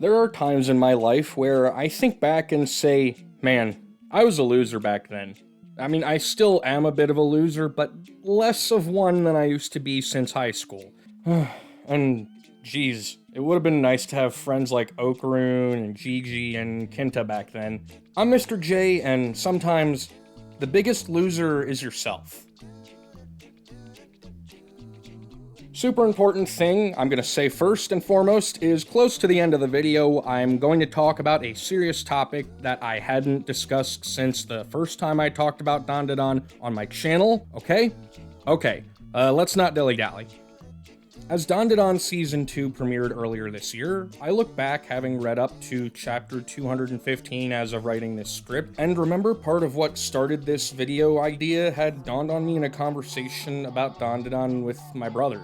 There are times in my life where I think back and say, man, I was a loser back then. I mean, I still am a bit of a loser, but less of one than I used to be since high school. And, geez, it would have been nice to have friends like Okarun and Gigi and Kinta back then. I'm Mr. J, and sometimes the biggest loser is yourself. Super important thing I'm going to say first and foremost is close to the end of the video, I'm going to talk about a serious topic that I hadn't discussed since the first time I talked about DanDaDan on my channel, okay? Okay, let's not dilly-dally. As DanDaDan Season 2 premiered earlier this year, I look back having read up to chapter 215 as of writing this script, and remember part of what started this video idea had dawned on me in a conversation about DanDaDan with my brother.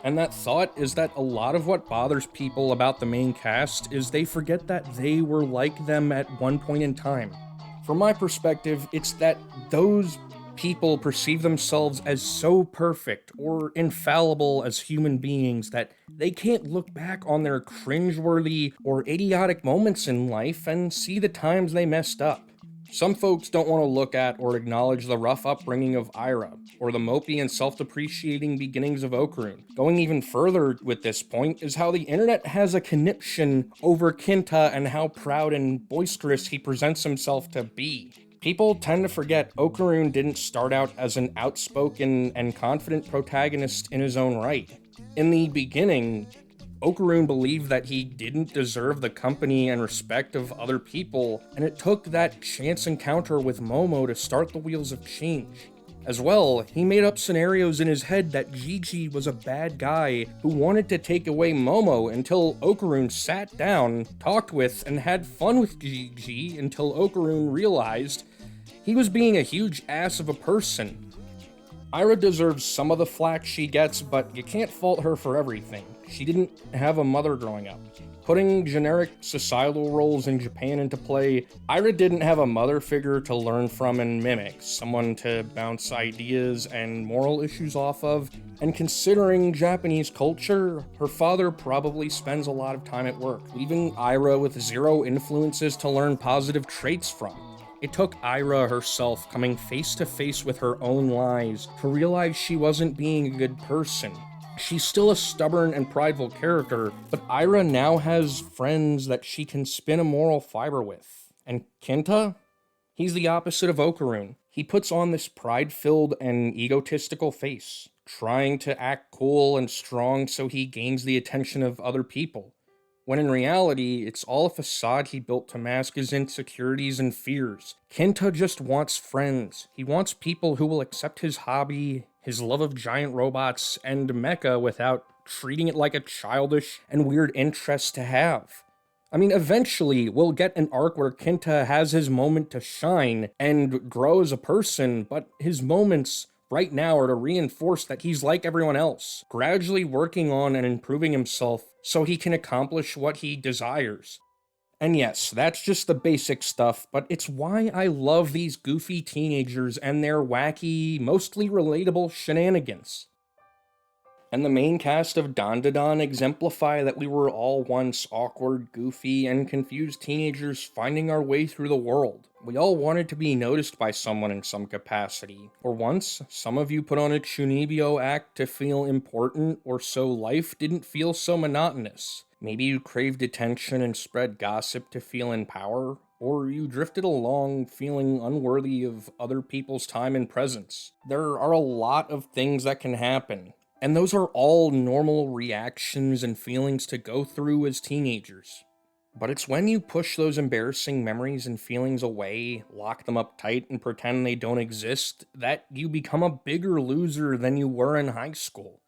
And that thought is that a lot of what bothers people about the main cast is they forget that they were like them at one point in time. From my perspective, it's that those people perceive themselves as so perfect or infallible as human beings that they can't look back on their cringeworthy or idiotic moments in life and see the times they messed up. Some folks don't want to look at or acknowledge the rough upbringing of Ira, or the mopey and self-depreciating beginnings of Okarun. Going even further with this point is how the internet has a conniption over Kinta and how proud and boisterous he presents himself to be. People tend to forget Okarun didn't start out as an outspoken and confident protagonist in his own right. In the beginning, Okarun believed that he didn't deserve the company and respect of other people, and it took that chance encounter with Momo to start the wheels of change. As well, he made up scenarios in his head that Gigi was a bad guy who wanted to take away Momo until Okarun sat down, talked with, and had fun with Gigi until Okarun realized he was being a huge ass of a person. Ira deserves some of the flack she gets, but you can't fault her for everything. She didn't have a mother growing up. Putting generic societal roles in Japan into play, Ira didn't have a mother figure to learn from and mimic, someone to bounce ideas and moral issues off of, and considering Japanese culture, her father probably spends a lot of time at work, leaving Ira with zero influences to learn positive traits from. It took Ira herself coming face to face with her own lies to realize she wasn't being a good person. She's still a stubborn and prideful character, but Ira now has friends that she can spin a moral fiber with. And Kinta? He's the opposite of Okarun. He puts on this pride-filled and egotistical face, trying to act cool and strong so he gains the attention of other people, when in reality, it's all a facade he built to mask his insecurities and fears. Kinta just wants friends. He wants people who will accept his hobby, his love of giant robots, and mecha without treating it like a childish and weird interest to have. I mean, eventually, we'll get an arc where Kinta has his moment to shine and grow as a person, but his moments right now are to reinforce that he's like everyone else, gradually working on and improving himself so he can accomplish what he desires. And yes, that's just the basic stuff, but it's why I love these goofy teenagers and their wacky, mostly relatable shenanigans. And the main cast of DanDaDan exemplify that we were all once awkward, goofy, and confused teenagers finding our way through the world. We all wanted to be noticed by someone in some capacity. Or once, some of you put on a Chunibyo act to feel important, or so life didn't feel so monotonous. Maybe you craved attention and spread gossip to feel in power, or you drifted along feeling unworthy of other people's time and presence. There are a lot of things that can happen. And those are all normal reactions and feelings to go through as teenagers. But it's when you push those embarrassing memories and feelings away, lock them up tight, and pretend they don't exist, that you become a bigger loser than you were in high school.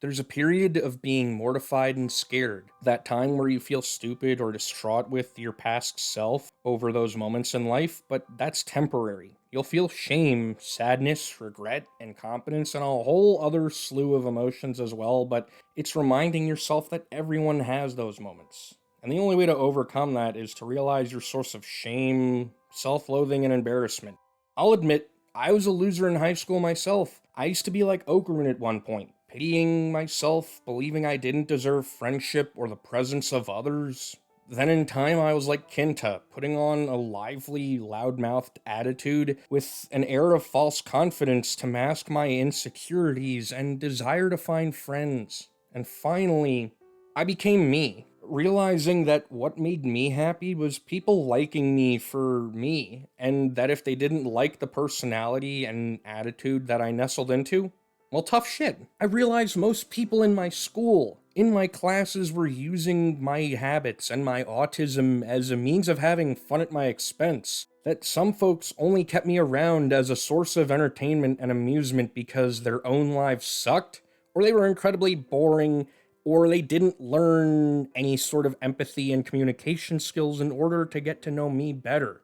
There's a period of being mortified and scared, that time where you feel stupid or distraught with your past self over those moments in life, but that's temporary. You'll feel shame, sadness, regret, incompetence, and a whole other slew of emotions as well, but it's reminding yourself that everyone has those moments. And the only way to overcome that is to realize your source of shame, self-loathing, and embarrassment. I'll admit, I was a loser in high school myself. I used to be like Okarun at one point, pitying myself, believing I didn't deserve friendship or the presence of others. Then in time, I was like Kinta, putting on a lively, loud-mouthed attitude with an air of false confidence to mask my insecurities and desire to find friends. And finally, I became me, realizing that what made me happy was people liking me for me, and that if they didn't like the personality and attitude that I nestled into, well, tough shit. I realized most people in my school, in my classes, were using my habits and my autism as a means of having fun at my expense. That some folks only kept me around as a source of entertainment and amusement because their own lives sucked, or they were incredibly boring, or they didn't learn any sort of empathy and communication skills in order to get to know me better.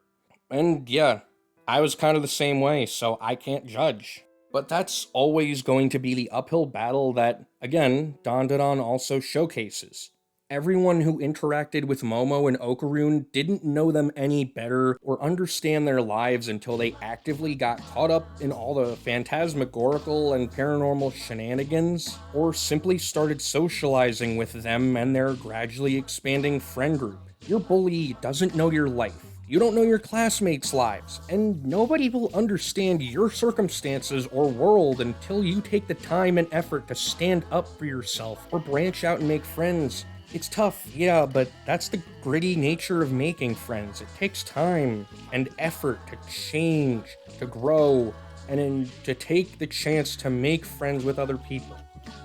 And yeah, I was kind of the same way, so I can't judge. But that's always going to be the uphill battle that, again, DanDaDan also showcases. Everyone who interacted with Momo and Okarun didn't know them any better or understand their lives until they actively got caught up in all the phantasmagorical and paranormal shenanigans, or simply started socializing with them and their gradually expanding friend group. Your bully doesn't know your life. You don't know your classmates' lives, and nobody will understand your circumstances or world until you take the time and effort to stand up for yourself or branch out and make friends. It's tough, yeah, but that's the gritty nature of making friends. It takes time and effort to change, to grow, and to take the chance to make friends with other people.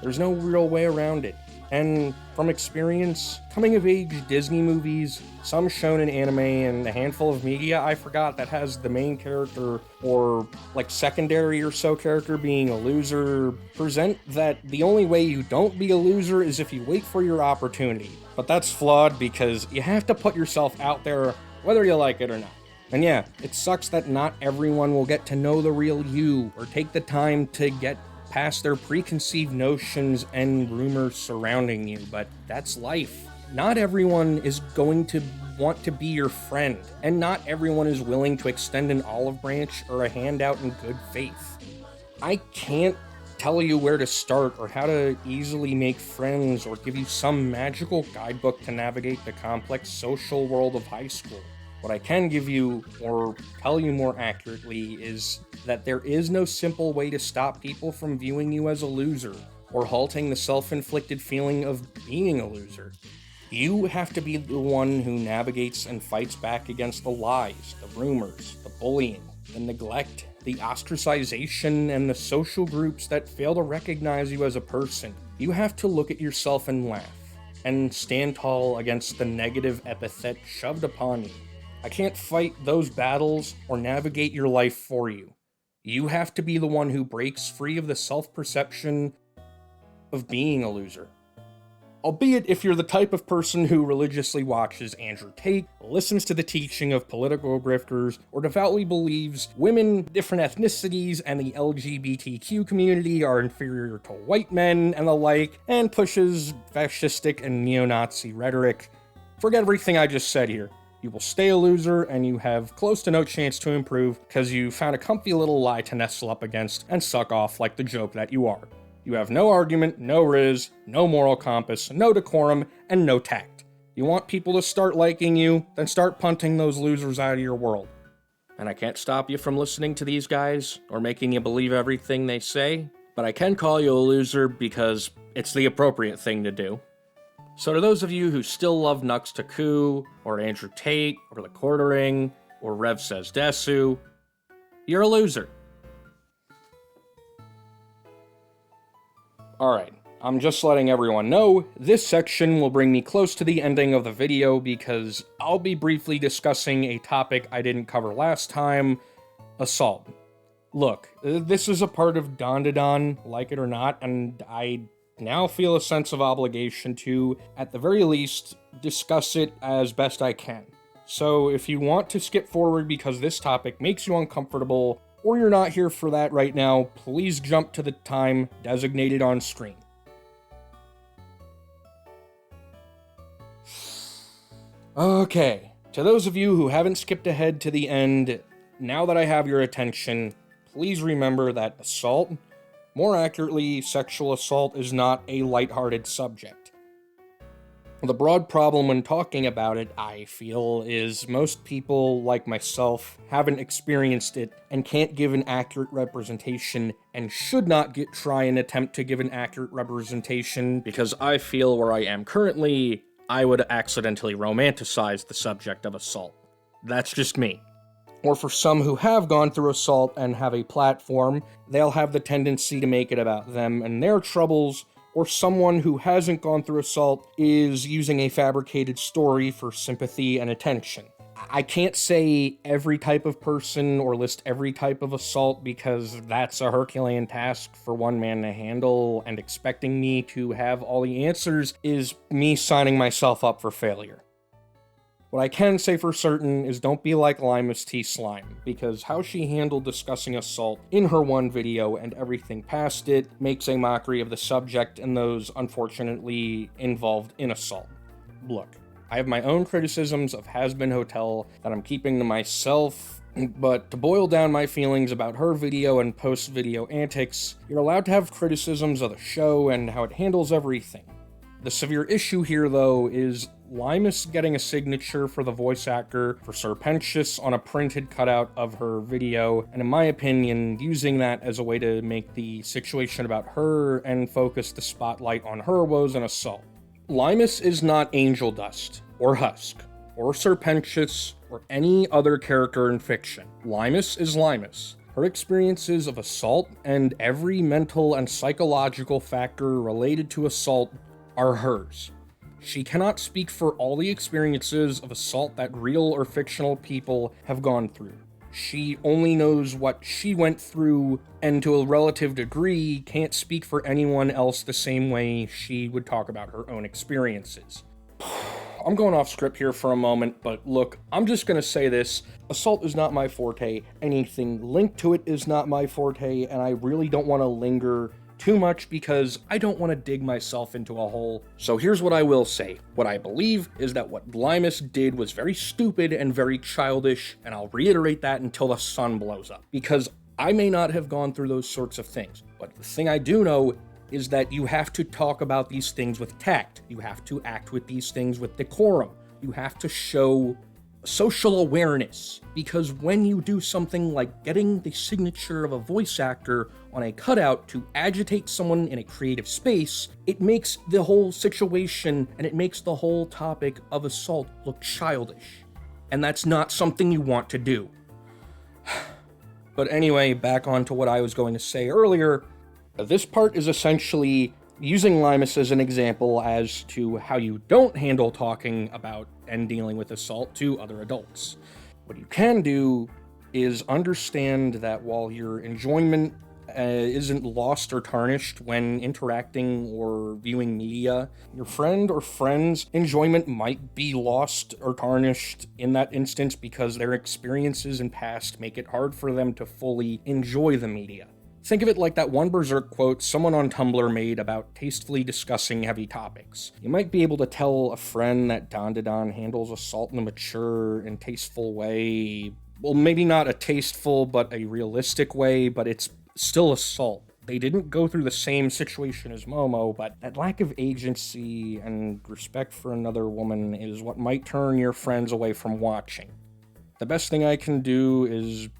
There's no real way around it. And from experience, coming-of-age Disney movies, some shown in anime, and a handful of media I forgot that has the main character or like secondary or so character being a loser present that the only way you don't be a loser is if you wait for your opportunity. But that's flawed because you have to put yourself out there whether you like it or not. And yeah, it sucks that not everyone will get to know the real you or take the time to get past their preconceived notions and rumors surrounding you, but that's life. Not everyone is going to want to be your friend, and not everyone is willing to extend an olive branch or a handout in good faith. I can't tell you where to start or how to easily make friends or give you some magical guidebook to navigate the complex social world of high school. What I can give you, or tell you more accurately, is that there is no simple way to stop people from viewing you as a loser, or halting the self-inflicted feeling of being a loser. You have to be the one who navigates and fights back against the lies, the rumors, the bullying, the neglect, the ostracization, and the social groups that fail to recognize you as a person. You have to look at yourself and laugh, and stand tall against the negative epithet shoved upon you. I can't fight those battles or navigate your life for you. You have to be the one who breaks free of the self-perception of being a loser. Albeit if you're the type of person who religiously watches Andrew Tate, listens to the teaching of political grifters, or devoutly believes women, different ethnicities, and the LGBTQ community are inferior to white men and the like, and pushes fascistic and neo-Nazi rhetoric, forget everything I just said here. You will stay a loser, and you have close to no chance to improve because you found a comfy little lie to nestle up against and suck off like the joke that you are. You have no argument, no riz, no moral compass, no decorum, and no tact. You want people to start liking you, then start punting those losers out of your world. And I can't stop you from listening to these guys, or making you believe everything they say, but I can call you a loser because it's the appropriate thing to do. So to those of you who still love Nux Taku, or Andrew Tate, or The Quartering, or Rev Says Desu, you're a loser. Alright, I'm just letting everyone know, this section will bring me close to the ending of the video because I'll be briefly discussing a topic I didn't cover last time, assault. Look, this is a part of DanDaDan, like it or not, and I now feel a sense of obligation to, at the very least, discuss it as best I can. So if you want to skip forward because this topic makes you uncomfortable, or you're not here for that right now, please jump to the time designated on screen. Okay, to those of you who haven't skipped ahead to the end, now that I have your attention, please remember that assault, more accurately, sexual assault, is not a lighthearted subject. The broad problem when talking about it, I feel, is most people, like myself, haven't experienced it and can't give an accurate representation and should not try and attempt to give an accurate representation, because I feel where I am currently, I would accidentally romanticize the subject of assault. That's just me. Or for some who have gone through assault and have a platform, they'll have the tendency to make it about them and their troubles, or someone who hasn't gone through assault is using a fabricated story for sympathy and attention. I can't say every type of person or list every type of assault because that's a Herculean task for one man to handle, and expecting me to have all the answers is me signing myself up for failure. What I can say for certain is don't be like Limus T. Slime, because how she handled discussing assault in her one video and everything past it makes a mockery of the subject and those unfortunately involved in assault. Look, I have my own criticisms of Has-Been Hotel that I'm keeping to myself, but to boil down my feelings about her video and post-video antics, you're allowed to have criticisms of the show and how it handles everything. The severe issue here, though, is Limus getting a signature for the voice actor for Sir Pentious on a printed cutout of her video, and in my opinion, using that as a way to make the situation about her and focus the spotlight on her woes and assault. Limus is not Angel Dust, or Husk, or Sir Pentious, or any other character in fiction. Limus is Limus. Her experiences of assault and every mental and psychological factor related to assault are hers. She cannot speak for all the experiences of assault that real or fictional people have gone through. She only knows what she went through, and to a relative degree, can't speak for anyone else the same way she would talk about her own experiences. I'm going off script here for a moment, but look, I'm just gonna say this. Assault is not my forte. Anything linked to it is not my forte, and I really don't want to linger too much because I don't want to dig myself into a hole. So here's what I will say. What I believe is that what Limus did was very stupid and very childish, and I'll reiterate that until the sun blows up, because I may not have gone through those sorts of things. But the thing I do know is that you have to talk about these things with tact. You have to act with these things with decorum. You have to show social awareness, because when you do something like getting the signature of a voice actor on a cutout to agitate someone in a creative space, it makes the whole situation and it makes the whole topic of assault look childish. And that's not something you want to do. But anyway, back on to what I was going to say earlier. This part is essentially using Limus as an example as to how you don't handle talking about and dealing with assault to other adults. What you can do is understand that while your enjoyment isn't lost or tarnished when interacting or viewing media, your friend or friend's enjoyment might be lost or tarnished in that instance because their experiences in past make it hard for them to fully enjoy the media. Think of it like that one Berserk quote someone on Tumblr made about tastefully discussing heavy topics. You might be able to tell a friend that DanDaDan handles assault in a mature and tasteful way. Well, maybe not a tasteful, but a realistic way, but it's still assault. They didn't go through the same situation as Momo, but that lack of agency and respect for another woman is what might turn your friends away from watching. The best thing I can do is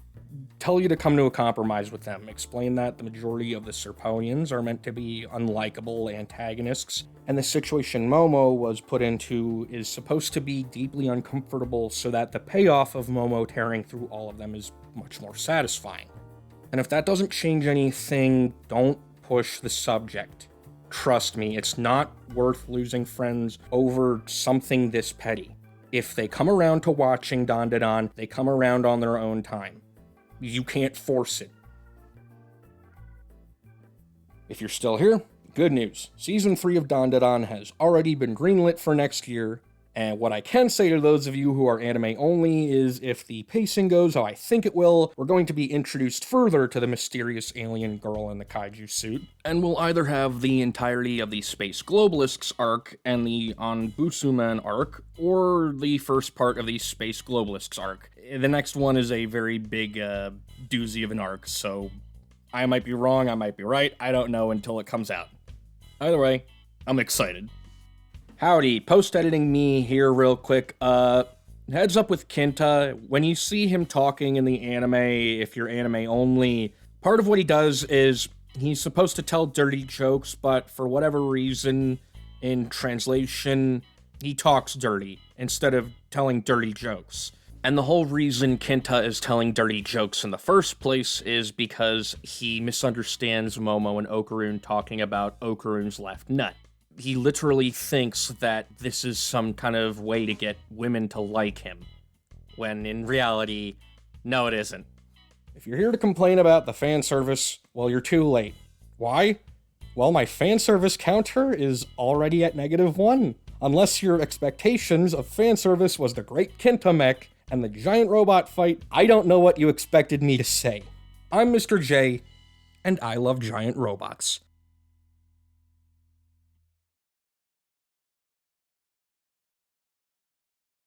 tell you to come to a compromise with them. Explain that the majority of the Serponians are meant to be unlikable antagonists, and the situation Momo was put into is supposed to be deeply uncomfortable so that the payoff of Momo tearing through all of them is much more satisfying. And if that doesn't change anything, don't push the subject. Trust me, it's not worth losing friends over something this petty. If they come around to watching DanDaDan, they come around on their own time. You can't force it. If you're still here, good news. Season 3 of DanDaDan has already been greenlit for next year, and what I can say to those of you who are anime only is if the pacing goes how I think it will, we're going to be introduced further to the mysterious alien girl in the kaiju suit, and we'll either have the entirety of the Space Globalists arc and the Onbusuman arc, or the first part of the Space Globalists arc. The next one is a very big doozy of an arc, so I might be wrong, I might be right, I don't know until it comes out. Either way, I'm excited. Howdy, post-editing me here real quick. Heads up with Kinta, when you see him talking in the anime, if you're anime only, part of what he does is he's supposed to tell dirty jokes, but for whatever reason, in translation, he talks dirty instead of telling dirty jokes. And the whole reason Kinta is telling dirty jokes in the first place is because he misunderstands Momo and Okarun talking about Okarun's left nut. He literally thinks that this is some kind of way to get women to like him, when in reality, no it isn't. If you're here to complain about the fan service, well, you're too late. Why? Well, my fan service counter is already at -1. Unless your expectations of fan service was the great Kinta mech and the giant robot fight, I don't know what you expected me to say. I'm Mr. J, and I love giant robots.